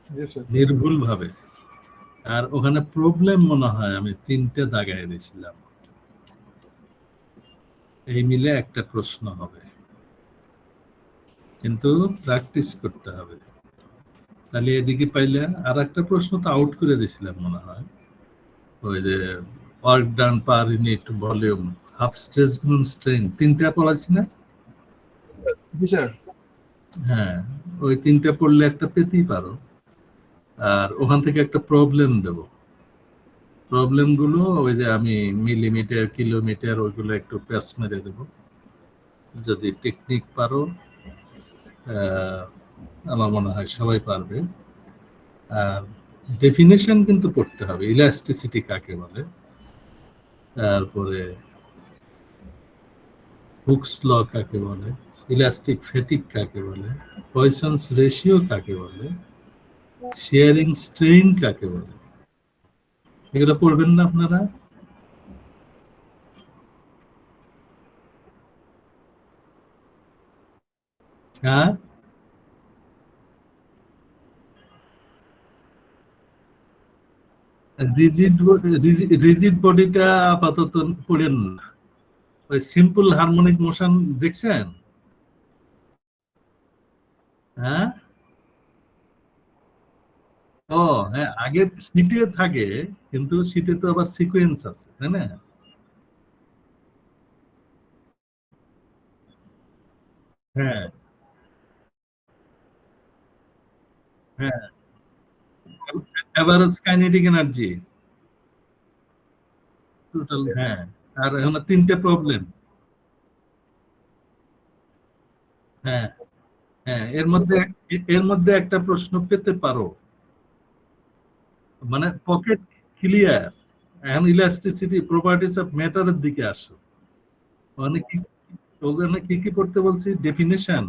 Speaker 3: জি স্যার।
Speaker 1: নির্ভুল ভাবে। আর ওখানে প্রবলেম মনে হয় আমি 3টে দাগায় দিয়েছিলাম, এই মিলে একটা প্রশ্ন হবে, কিন্তু প্র্যাকটিস করতে হবে। তাহলে এদিকে পাইলে আর একটা প্রশ্ন তো আউট করে দিয়েছিলাম মনে হয়, ওই যে work done per unit volume, half stress গুণ স্ট্রেন, 3টা পড়াচ্ছি না?
Speaker 3: জি স্যার।
Speaker 1: হ্যাঁ, ওই 3টা পড়লে একটা পেতেই পারো। আর ওখান থেকে একটা প্রবলেম দেব। প্রবলেমগুলো ওই যে আমি মিলিমিটার কিলোমিটার ওইগুলো একটু প্যাচ মেরে দেব। যদি টেকনিক পারো, আমার মনে হয় সবাই পারবে। আর ডেফিনেশন কিন্তু পড়তে হবে, ইলাস্টিসিটি কাকে বলে, তারপরে হুকস ল কাকে বলে, ইলাস্টিক ফ্যাটিক কাকে বলে, পয়সনস রেশিও কাকে বলে, শেয়ারিং স্ট্রেইন কাকে বলে। এগুলো পড়বেন না আপনারা? হ্যাঁ, রিজিড বডিটা আপাতত পড়েন না। ওই সিম্পল হারমোনিক মোশন দেখছেন? হ্যাঁ, ও হ্যাঁ, আগে সিটে থাকে, কিন্তু সিটে তো আবার সিকোয়েন্স আছে, তাই না? হ্যাঁ, হ্যাঁ, এভারেজ কাইনেটিক এনার্জি টোটাল। হ্যাঁ, আর এখন তিনটে প্রবলেম। হ্যাঁ, হ্যাঁ, এর মধ্যে একটা প্রশ্ন পেতে পারো, মানে পকেট ক্লিয়ার। এখন ইলাস্টিসিটি প্রপার্টিস অফ ম্যাটারের দিকে আসো। মানে কি, ওখানে কি কি পড়তে বলছি? ডেফিনেশন,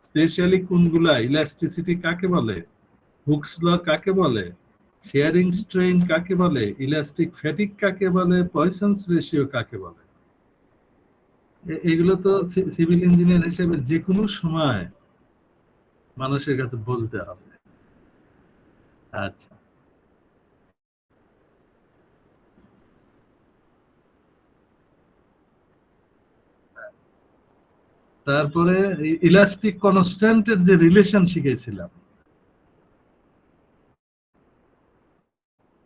Speaker 1: স্পেশালি কোনগুলা, ইলাস্টিসিটি কাকে বলে, হুকস ল কাকে বলে, শেয়ারিং স্ট্রেইন কাকে বলে, ইলাস্টিক ফ্যাটিক কাকে বলে, পয়সনস রেশিও কাকে বলে। এগুলো তো সিভিল ইঞ্জিনিয়ার হিসেবে যে কোনো সময় মানুষের কাছে বলতে হবে। আচ্ছা, তারপরে ইলাস্টিক কনস্ট্যান্টের যে রিলেশন শিখেছিলাম,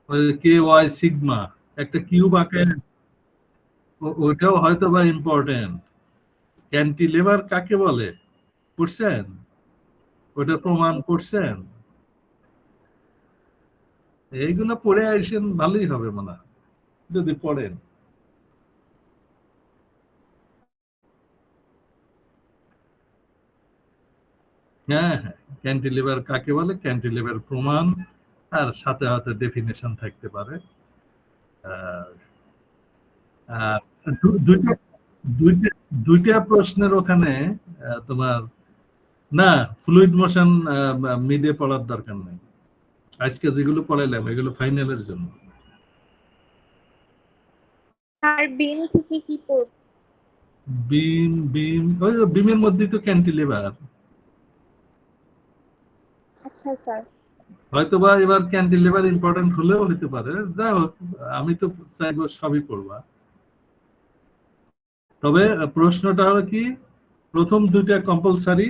Speaker 1: ওই কে ওয়াই সিগমা, একটা কিউব আঁকে, ওইটাও হয়তো বা ইম্পর্টেন্ট। ক্যান্টিলেভার কাকে বলে পড়ছেন? ওটা প্রমাণ করছেন? এইগুলো পড়ে আসেন, ভালোই হবে মনে হয় যদি পড়েন। হ্যাঁ, হ্যাঁ, ক্যান্টিলিভার কাকে বলে, ক্যান্টিলিভার প্রমাণ, আর সাথে সাথে ডেফিনেশন থাকতে পারে। আহ, আর দুইটা দুইটা দুইটা প্রশ্নের ওখানে তোমার, না, ফ্লুইড মোশন মিডে পড়ার দরকার নেই। আজকে যেগুলো পড়াইলাম এগুলো ফাইনালের জন্য।
Speaker 2: আর বিম থেকে কি পড়বো?
Speaker 1: ওই বিমের মধ্যেই তো ক্যান্টিলিভার।
Speaker 2: আচ্ছা স্যার।
Speaker 1: হয়তোবা এবার ক্যান্টিলিভার ইম্পর্টেন্ট হলেও হতে পারে, যাই হোক, আমি তো চাইবো সবই পড়বা। তবে প্রশ্নটা হলো কি, প্রথম দুইটা কম্পালসারি,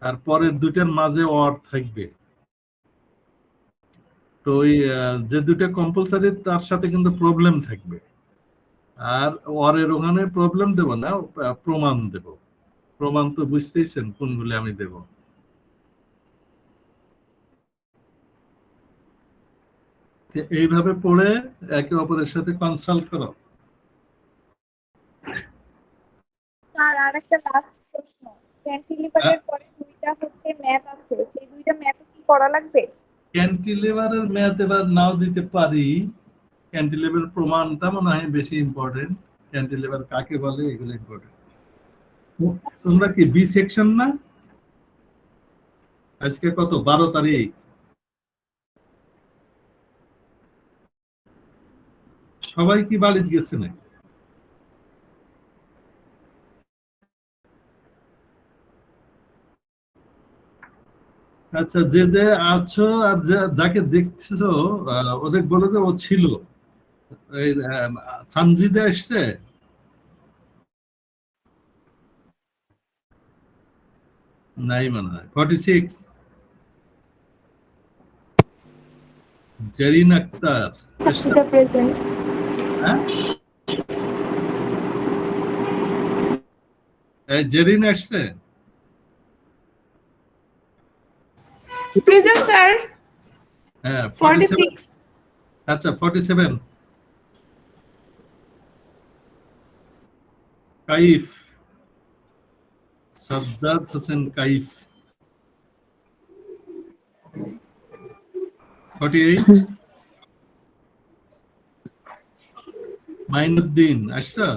Speaker 1: আর পরের দুইটার মাঝে অর থাকবে। তো ওই যে দুইটা কম্পালসারি তার সাথে কিন্তু প্রবলেম থাকবে, আর অরের ওখানে প্রবলেম দেব না, প্রমাণ দেব। প্রমাণ তো বুঝতেইছেন কোনগুলি আমি দেব। এইভাবে পড়ে একে অপরের সাথে কনসাল্ট করো।
Speaker 2: স্যার আর একটা লাস্ট প্রশ্ন, ক্যান্টিলিভারের পরে দুইটা হচ্ছে ম্যাথ আছে, সেই দুইটা ম্যাথ কি করা লাগবে?
Speaker 1: ক্যান্টিলিভারের ম্যাথ এবার নাও দিতে পারি, ক্যান্টিলিভার প্রমাণটা মনে হয় বেশি ইম্পর্টেন্ট। ক্যান্টিলিভার কাকে বলে এগুলো ইম্পর্টেন্ট। তোমরা কি বি সেকশন না? আজকে কত, 12 তারিখ? সবাই কি বাড়িতে গেছে না? আচ্ছা, যে যে আছো আর যাকে দেখছো, ওদের বলে যে ও ছিল। এই সানজিদা এসছে? নাই মনে হয়। 46 জেরিন আক্তার এসছে?
Speaker 2: প্রেজেন্ট।
Speaker 1: হ্যাঁ, জেরিন এসছে?
Speaker 4: Present, sir.
Speaker 1: হ্যাঁ
Speaker 4: 46.
Speaker 1: আচ্ছা 47 কাইফ সাজ্জাদ হোসেন কাইফ 48 মাইনুদ্দিন আসছা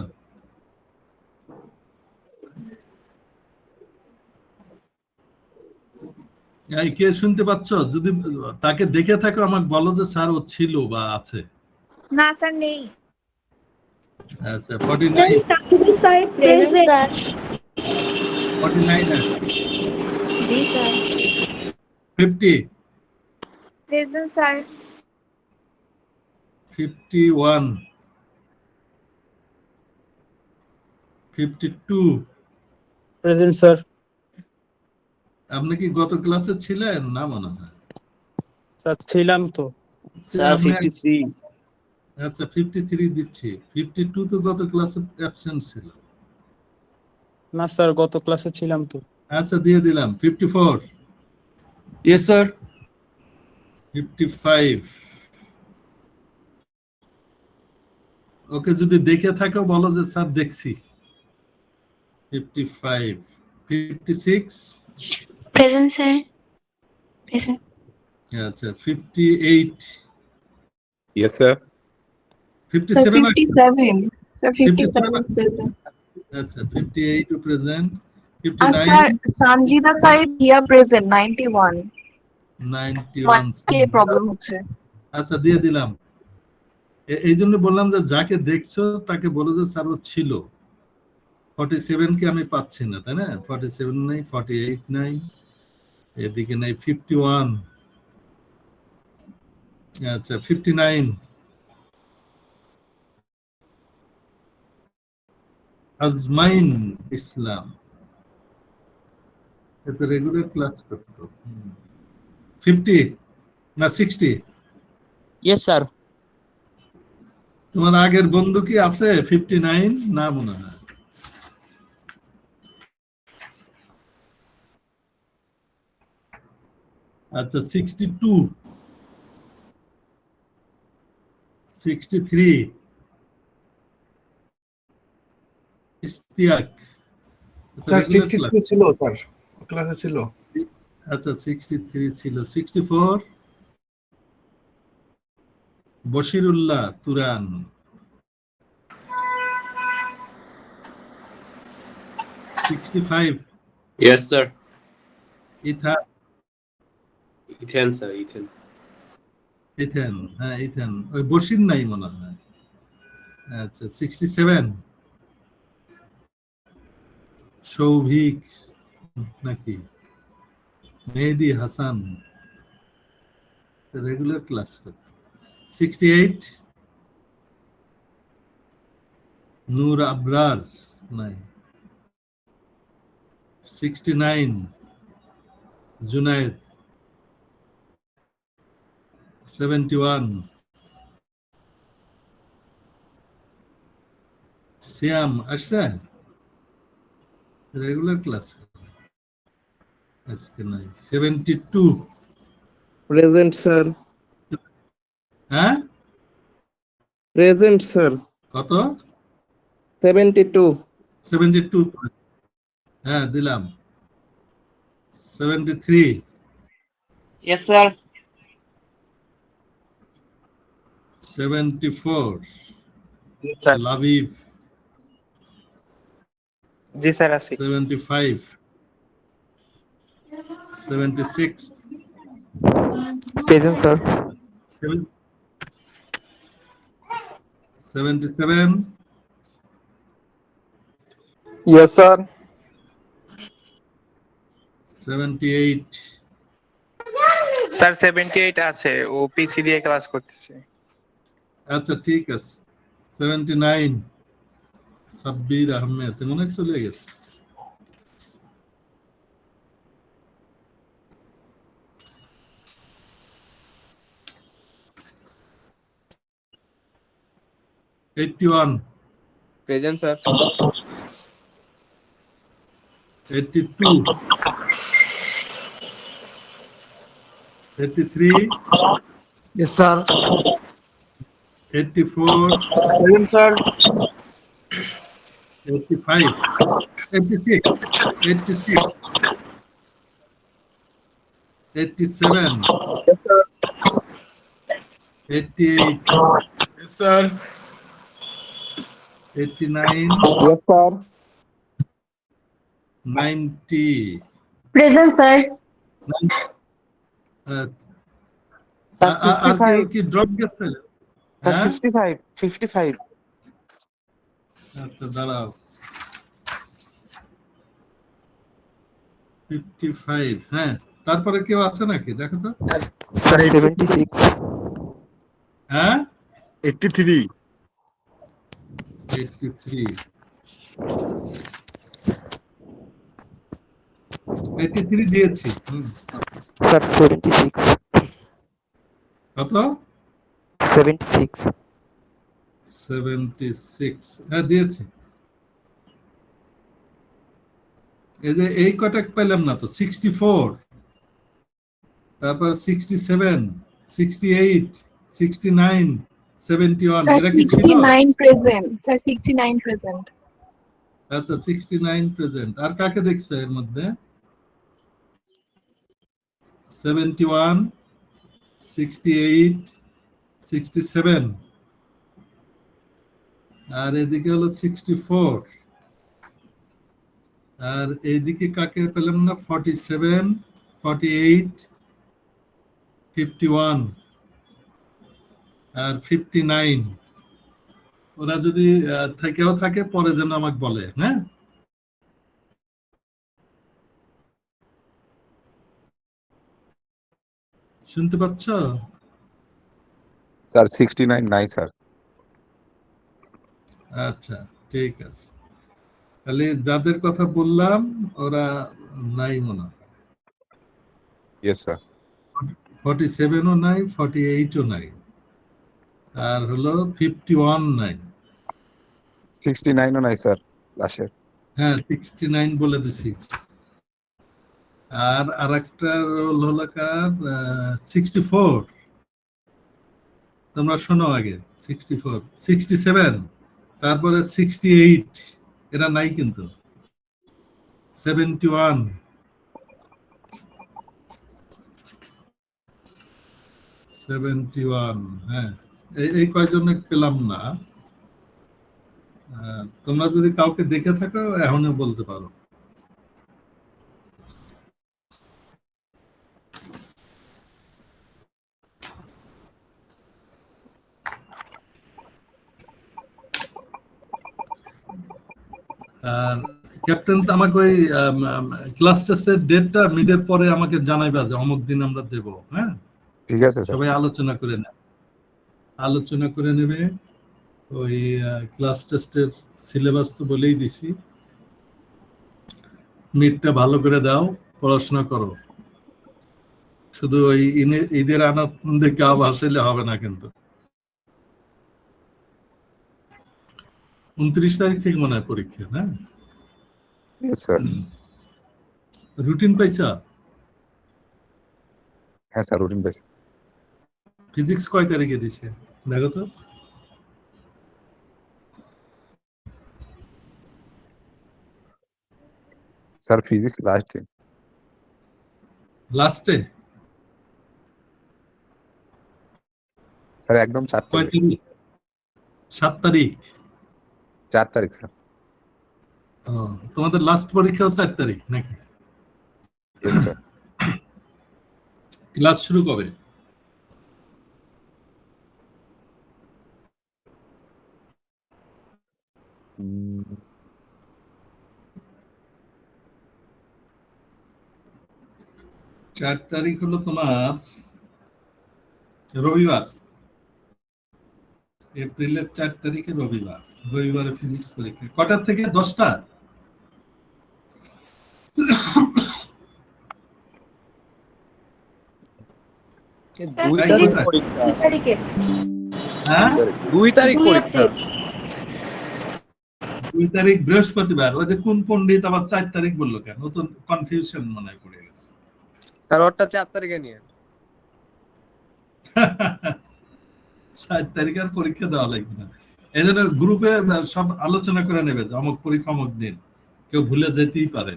Speaker 1: এই কে শুনতে পাচ্ছ যদি তাকে দেখে থাকো আমাকে বলো যে স্যার ও ছিল বা আছে
Speaker 2: না স্যার নেই।
Speaker 1: আচ্ছা 49
Speaker 2: Present, sir.
Speaker 1: 49
Speaker 2: জি sir.
Speaker 1: 50
Speaker 2: Present, sir.
Speaker 1: 51 52
Speaker 5: present sir.
Speaker 1: আপনি কি গত ক্লাসে ছিলেন না মনে হয়
Speaker 5: স্যার ছিলাম তো।
Speaker 6: স্যার
Speaker 1: আপনি
Speaker 6: 53
Speaker 1: আচ্ছা 53 দিচ্ছি 52 তো গত ক্লাসে অ্যাবসেন্ট ছিল
Speaker 5: না স্যার গত ক্লাসে ছিলাম তো।
Speaker 1: আচ্ছা দিয়ে দিলাম 54
Speaker 7: Yes, sir.
Speaker 1: 55 ওকে যদি দেখে থাকো বলো যে স্যার দেখছি 55 56
Speaker 8: Present, sir. Present.
Speaker 1: আচ্ছা 58
Speaker 6: yes sir
Speaker 1: 57 আছে?
Speaker 8: 57. Sir,
Speaker 1: 57
Speaker 8: 57 present.
Speaker 1: আচ্ছা 58 present
Speaker 8: Sir,
Speaker 1: 59
Speaker 8: Sanjida side here present 91.
Speaker 1: 91
Speaker 8: K problem হচ্ছে?
Speaker 1: আচ্ছা দিয়ে দিলাম এই জন্য বললাম যে যাকে দেখছো তাকে বলো যে স্যার ও ছিল 47 কে আমি পাচ্ছি না তাই না 47 নাই 48 নাই এদিকে নাই 51 আচ্ছা 59 আজমাইন ইসলাম এটা রেগুলার ক্লাস করতো 50 না 60
Speaker 7: Yes, sir.
Speaker 1: তোমার আগের বন্ধু কি আছে 59 না মনে হয় আচ্ছা 62 63 ইস্তিয়াক
Speaker 3: স্যার 63 ছিল স্যার ক্লাসে ছিল
Speaker 1: আচ্ছা 63 ছিল 64 Bashirullah Turan 65
Speaker 7: Yes, sir.
Speaker 1: Ethan
Speaker 7: Ethan, sir. Ethan.
Speaker 1: Ethan হ্যাঁ ইথান ওই বশির নাই মনে হয় আচ্ছা 67 সৌভিক নাকি মেহেদি হাসান রেগুলার ক্লাস করত 68 নূর আবরার নাই 69 জুনায়েদ 71 সিয়াম আসছে রেগুলার ক্লাস আজকে নাই 72
Speaker 6: present sir
Speaker 1: হ্যাঁ
Speaker 6: present sir
Speaker 1: কত
Speaker 6: 72
Speaker 1: 72 হ্যাঁ দিলাম 73
Speaker 8: Yes, sir.
Speaker 1: 74
Speaker 5: স্যার
Speaker 1: লাভিভ
Speaker 5: জি স্যার আছি।
Speaker 1: 75 76
Speaker 5: present sir.
Speaker 1: 77
Speaker 5: yes sir.
Speaker 1: 78
Speaker 9: sir 78 আছে, ও পিসি দিয়ে ক্লাস করতেছে।
Speaker 1: আচ্ছা ঠিক আছে 79 সাব্বির আহমেদ মনে হয় চলে গেছে Eighty-one,
Speaker 5: present sir.
Speaker 1: 82, 83,
Speaker 3: Yes, sir.
Speaker 1: 84,
Speaker 3: Present, sir.
Speaker 1: 85, 86, 86, 87, 88,
Speaker 9: Yes, sir.
Speaker 1: 89,
Speaker 6: Yes, sir.
Speaker 1: 90.
Speaker 8: Present, sir.
Speaker 1: আর কেউ কি ড্রপ গেছে? হ্যাঁ
Speaker 5: 55
Speaker 1: আচ্ছা দাঁড়াও 55 হ্যাঁ তারপরে কেউ আছে নাকি দেখো তো
Speaker 6: Sir, 76.
Speaker 1: হ্যাঁ
Speaker 3: 83.
Speaker 1: 83 83 দিয়েছি
Speaker 6: Sir, 76.
Speaker 1: কত
Speaker 6: 76.
Speaker 1: 76 হ্যাঁ দিয়েছি এই যে এই কটা পেলাম না তো 64 তারপর 67 68 69 71
Speaker 8: Sir,
Speaker 1: এরা কি ছিল
Speaker 8: 69 present. Sir, 69 present.
Speaker 1: আচ্ছা 69 প্রেজেন্ট আর কাকে দেখছে এর মধ্যে 71 68 67 আর এদিকে হলো 64 আর এইদিকে কাকে পেলাম না 47 48 51 আর 59 ওরা যদি থেকেও থাকে পরে যেন আমাকে বলে হ্যাঁ শুনতে পাচ্ছ
Speaker 4: স্যার 69 নাই স্যার।
Speaker 1: আচ্ছা ঠিক আছে তাহলে যাদের কথা বললাম ওরা নাই মনে হয়
Speaker 4: ইয়েস স্যার।
Speaker 1: 47ও নাই 48ও নাই আর হলো 51 নাই
Speaker 4: 69ও নাই স্যার লাশের।
Speaker 1: হ্যাঁ 69 বলে দিছি আর আরেকটা রোল হলো কার 64 তোমরা শোনো আগে 64 67 তারপরে 68 এরা নাই কিন্তু 71 71 হ্যাঁ এই কয়জনে পেলাম না তোমরা যদি কাউকে দেখে থাকো এখনই বলতে পারো ক্যাপ্টেন আমাকে ওই ক্লাস টেস্টের ডেটটা মিডের পরে আমাকে জানাইবা যে অমুক দিন আমরা দেব হ্যাঁ
Speaker 4: ঠিক আছে স্যার।
Speaker 1: সবাই আলোচনা করে নেবে ওই ক্লাস টেস্টের সিলেবাস তো বলেই দিছি মিডটা ভালো করে দাও পড়াশোনা করো শুধু ওই ঈদের আনন্দে গা ভাসাইলে হবে না কিন্তু 29 তারিখ থেকে মনে হয় পরীক্ষা না
Speaker 4: ইয়েস স্যার।
Speaker 1: রুটিন পাইছা
Speaker 4: হ্যাঁ স্যার রুটিন পাইছি।
Speaker 1: ফিজিক্স কয় তারিখে দিছে দেখো তো
Speaker 4: স্যার ফিজিক্স লাস্ট দিন
Speaker 1: লাস্টে
Speaker 4: স্যার একদম 4
Speaker 1: কয়
Speaker 4: তারিখ।
Speaker 1: তারিখ 7 তারিখ
Speaker 4: 4 তারিখ স্যার।
Speaker 1: তোমাদের লাস্ট পরীক্ষা 4 তারিখ নাকি
Speaker 4: ইয়েস স্যার।
Speaker 1: ক্লাস শুরু কবে
Speaker 4: উম,
Speaker 1: 4 তারিখ হলো তোমার রবিবার এপ্রিলের 4 তারিখে রবিবারে ফিজিক্স পরীক্ষা কটার থেকে 10টা
Speaker 5: দুই
Speaker 1: তাই
Speaker 5: তারিখ
Speaker 1: কোথায়?
Speaker 5: পরীক্ষা
Speaker 2: 2 তারিখে
Speaker 1: হ্যাঁ
Speaker 5: 2 তারিখ
Speaker 2: 2
Speaker 5: পরীক্ষা
Speaker 2: এপ্রিল
Speaker 1: 2 তারিখ বৃহস্পতিবার ওই যে কোন পণ্ডিত আবার 4 তারিখ বললো কেন ও তো কনফিউশন মনে হয় পড়ে গেছে
Speaker 5: স্যার ওরটা 4 তারিখে নিয়ে
Speaker 1: 7 তারিখ আর পরীক্ষা দেওয়া লাগবে না, এই জন্য গ্রুপে সব আলোচনা করে নেবে যে অমুক পরীক্ষা অমুক দিন, কেউ ভুলে যেতেই পারে,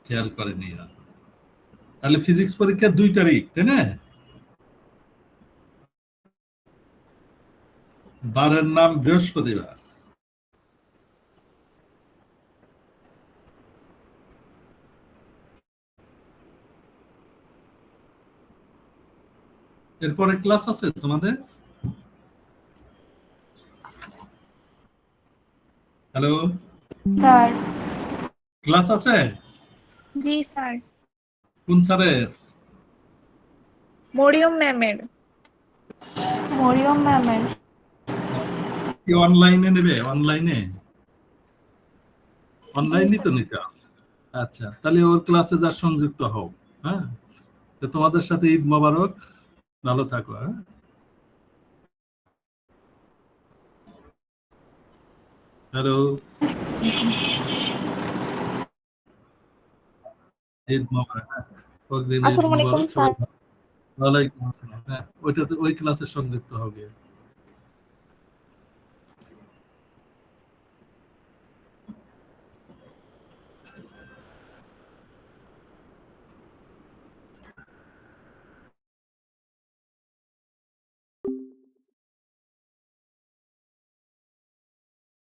Speaker 1: খেয়াল করেনি। তাহলে ফিজিক্স পরীক্ষা 2 তারিখ, তাই না? বারের নাম বৃহস্পতিবার। এরপরে ক্লাস আছে তোমাদের? Hello,
Speaker 2: sir.
Speaker 1: ক্লাস আছে?
Speaker 2: জি স্যার।
Speaker 1: কোন স্যারের?
Speaker 2: মরিয়ম ম্যামের। মরিয়ম ম্যামের।
Speaker 1: কি অনলাইনে নেবে? অনলাইনে? অনলাইনই তো নিতে হবে। আচ্ছা, তাহলে ওর ক্লাসে যা সংযুক্ত হও। হ্যাঁ, তো তোমাদের সাথে ঈদ মোবারক, ভালো থাকো। হ্যাঁ, হ্যালো, ঈদ মোবারক। অগ্রিম ঈদ
Speaker 2: আসসালামু আলাইকুম
Speaker 1: মোবারক।
Speaker 2: স্যার।
Speaker 1: ওয়ালাইকুম আসসালাম। হ্যাঁ, ওইটাতে ওই ক্লাসে সংযুক্ত হবে।